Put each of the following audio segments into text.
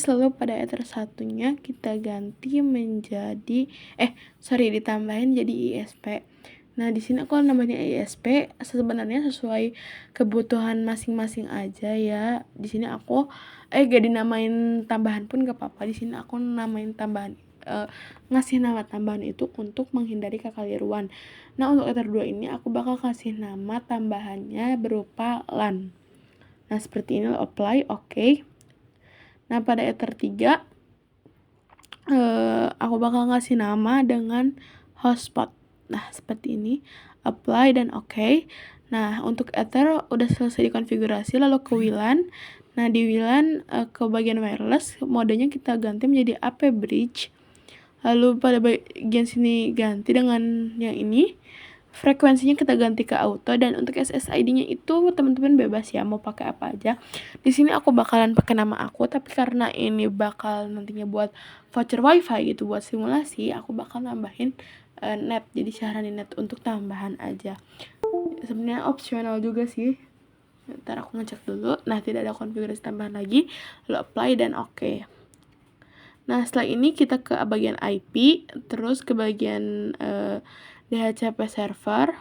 lalu pada ether satunya kita ganti menjadi ditambahin jadi ISP. Nah, di sini aku namanya ISP sebenarnya sesuai kebutuhan masing-masing aja ya. Di sini aku gak dinamain tambahan pun gak apa-apa. Di sini aku namain tambahan ngasih nama tambahan itu untuk menghindari kekeliruan. Nah, untuk ether 2 ini aku bakal kasih nama tambahannya berupa LAN. Nah, seperti ini, apply, oke. Nah, pada ether 3 aku bakal ngasih nama dengan hotspot. Nah, seperti ini, apply dan oke. Nah, untuk ether udah selesai dikonfigurasi, lalu ke WLAN. Nah, di WLAN ke bagian wireless, modenya kita ganti menjadi AP bridge. Lalu pada bagian sini ganti dengan yang ini. Frekuensinya kita ganti ke auto, dan untuk SSID-nya itu teman-teman bebas ya mau pakai apa aja. Di sini aku bakalan pakai nama aku, tapi karena ini bakal nantinya buat voucher wifi gitu buat simulasi, aku bakal nambahin net, jadi syahrani net untuk tambahan aja. Sebenarnya opsional juga sih. Ntar aku ngecek dulu. Nah, tidak ada konfigurasi tambahan lagi. Lalu apply dan oke. Nah, setelah ini kita ke bagian IP, terus ke bagian DHCP server.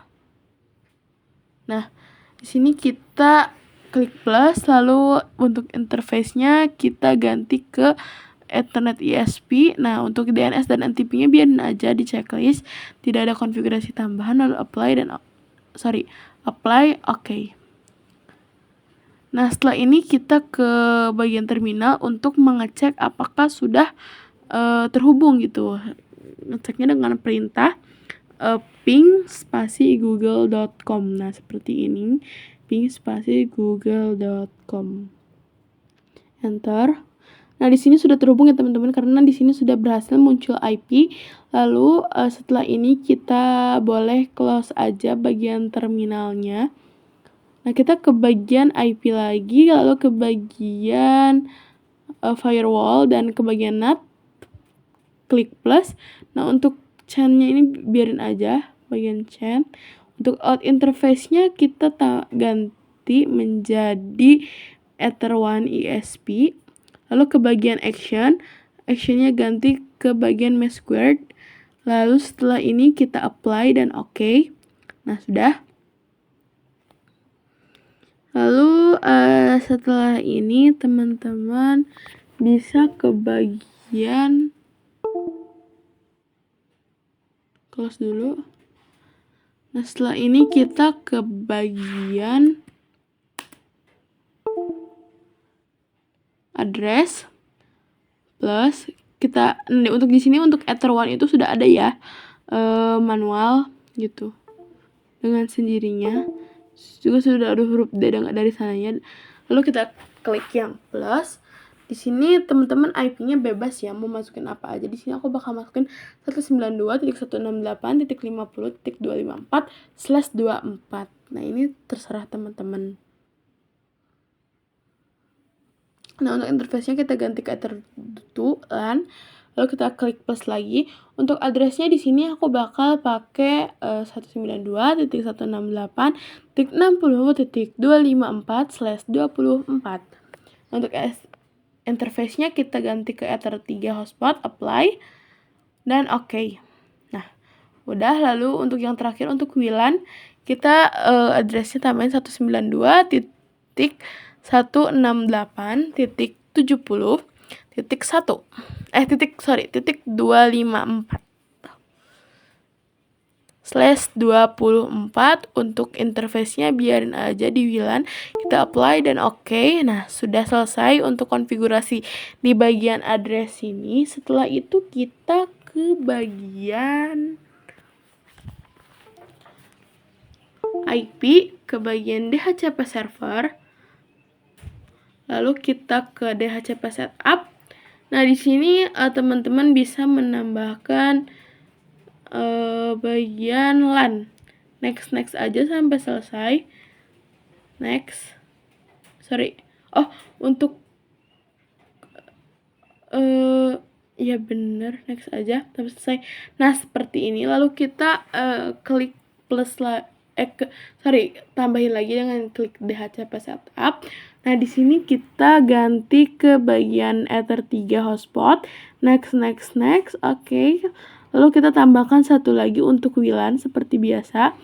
Nah, di sini kita klik plus, lalu untuk interface-nya kita ganti ke Ethernet ISP. Nah, untuk DNS dan NTP-nya biarin aja di checklist, tidak ada konfigurasi tambahan, lalu apply, oke. Nah, setelah ini kita ke bagian terminal untuk mengecek apakah sudah terhubung gitu. Ngeceknya dengan perintah ping spasi google.com. Nah, seperti ini, ping spasi google.com, enter. Nah, di sini sudah terhubung ya teman-teman, karena di sini sudah berhasil muncul IP. Lalu setelah ini kita boleh close aja bagian terminalnya. Nah, kita ke bagian IP lagi, lalu ke bagian firewall dan ke bagian NAT, klik plus. Nah, untuk chain-nya ini biarin aja bagian chain. Untuk out interface-nya kita ganti menjadi Ether1 ISP. Lalu ke bagian action-nya ganti ke bagian mesh squared. Lalu setelah ini kita apply dan oke. Nah, sudah. Lalu setelah ini teman-teman bisa ke bagian close dulu. Nah, setelah ini kita ke bagian address plus kita untuk di sini untuk Ether1 itu sudah ada ya manual gitu dengan sendirinya, juga sudah ada huruf D dari sananya. Lalu kita klik yang plus. Di sini teman-teman IP-nya bebas ya, mau masukin apa aja. Di sini aku bakal masukin 192.168.50.254/24. Nah, ini terserah teman-teman. Nah, untuk interface-nya kita ganti ke Ether2 LAN. Lalu kita klik plus lagi. Untuk address-nya di sini aku bakal pakai 192.168.60.254/24. Untuk interface-nya kita ganti ke Ether3 hotspot, apply dan oke. Nah, udah. Lalu untuk yang terakhir untuk WLAN, kita address-nya tambahin 192.70.254/24. Untuk interface-nya biarin aja di WLAN, kita apply dan oke. Nah, sudah selesai untuk konfigurasi di bagian address ini. Setelah itu kita ke bagian IP, ke bagian DHCP server. Lalu kita ke DHCP setup. Nah, di sini teman-teman bisa menambahkan bagian LAN. Next aja sampai selesai. Untuk ya bener, next aja sampai selesai. Nah, seperti ini. Lalu kita klik plus tambahin lagi dengan klik DHCP setup. Nah, di sini kita ganti ke bagian Ether 3 hotspot. Next. Oke. Lalu kita tambahkan satu lagi untuk WLAN seperti biasa.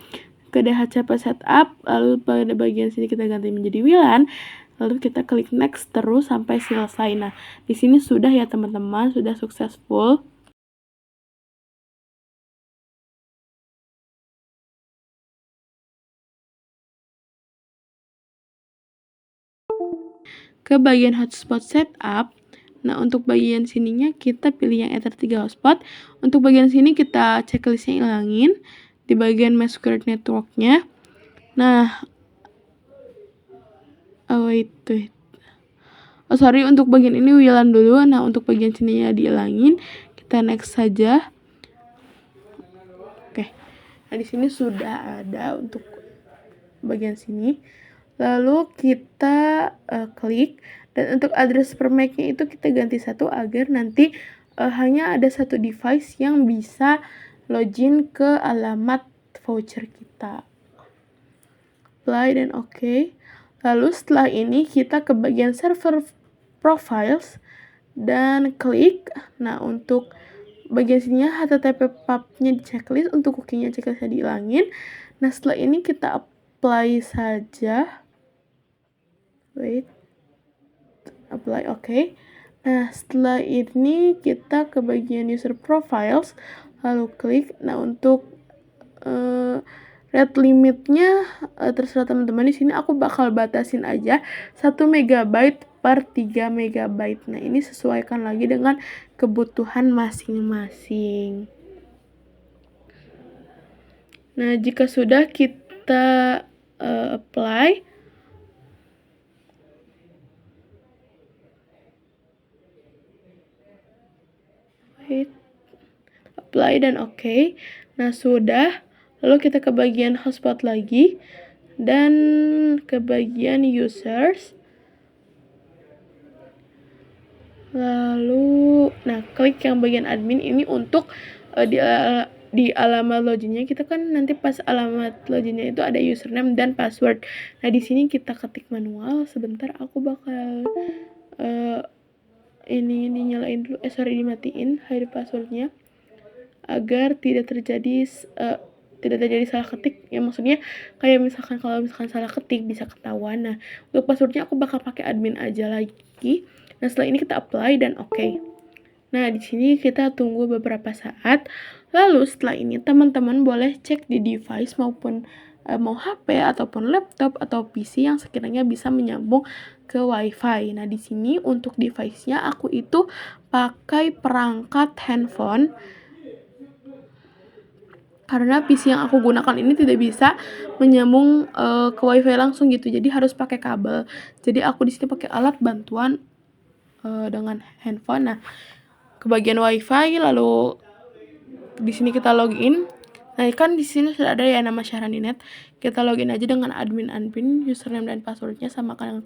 Ke DHCP setup, lalu pada bagian sini kita ganti menjadi WLAN. Lalu kita klik next terus sampai selesai. Nah, di sini sudah ya teman-teman, sudah successful. Ke bagian hotspot setup. Nah, untuk bagian sininya kita pilih yang Ether 3 hotspot. Untuk bagian sini kita checklistnya ilangin. Di bagian My Security Network-nya. Nah, untuk bagian ini WLAN dulu. Nah, untuk bagian sininya diilangin. Kita next saja. Oke. Nah, di sini sudah ada untuk bagian sini. Lalu kita klik, dan untuk address per MAC-nya itu kita ganti 1 agar nanti hanya ada satu device yang bisa login ke alamat voucher kita. Apply dan oke. Lalu setelah ini kita ke bagian server profiles dan klik. Nah, untuk bagian sininya HTTP pub-nya di checklist, untuk cookie-nya checklistnya dihilangin. Nah, setelah ini kita apply saja. Apply oke. Nah, setelah ini kita ke bagian user profiles, lalu klik. Nah, untuk rate limitnya terserah teman-teman. Di sini aku bakal batasin aja 1 MB per 3 MB. Nah, ini sesuaikan lagi dengan kebutuhan masing-masing. Nah, jika sudah kita apply. Apply dan oke. Nah, sudah. Lalu kita ke bagian hotspot lagi dan ke bagian users. Lalu klik yang bagian admin ini untuk di alamat loginnya. Kita kan nanti pas alamat loginnya itu ada username dan password. Nah, di sini kita ketik manual. Sebentar, aku bakal ini dinyalain dulu. Dimatiin hide passwordnya agar tidak terjadi salah ketik. Ya, maksudnya kayak misalkan kalau salah ketik bisa ketahuan. Nah, untuk passwordnya aku bakal pakai admin aja lagi. Nah, setelah ini kita apply dan oke. Nah, di sini kita tunggu beberapa saat. Lalu setelah ini teman-teman boleh cek di device maupun mau HP ataupun laptop atau PC yang sekiranya bisa menyambung ke WiFi. Nah, di sini untuk device-nya aku itu pakai perangkat handphone. Karena PC yang aku gunakan ini tidak bisa menyambung ke WiFi langsung gitu. Jadi harus pakai kabel. Jadi aku di sini pakai alat bantuan dengan handphone. Nah, ke bagian WiFi, lalu di sini kita login. Nah, kan di sini sudah ada ya nama Syahraninnet. Kita login aja dengan admin, username dan passwordnya sama dengan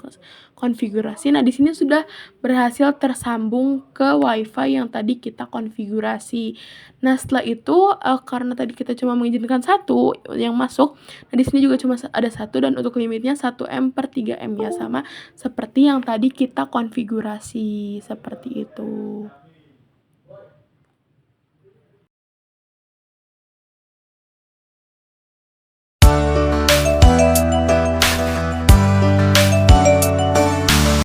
konfigurasi. Nah, di sini sudah berhasil tersambung ke WiFi yang tadi kita konfigurasi. Nah, setelah itu karena tadi kita cuma mengizinkan 1 yang masuk. Nah, di sini juga cuma ada 1 dan untuk limitnya 1 M per 3 M ya, sama seperti yang tadi kita konfigurasi seperti itu.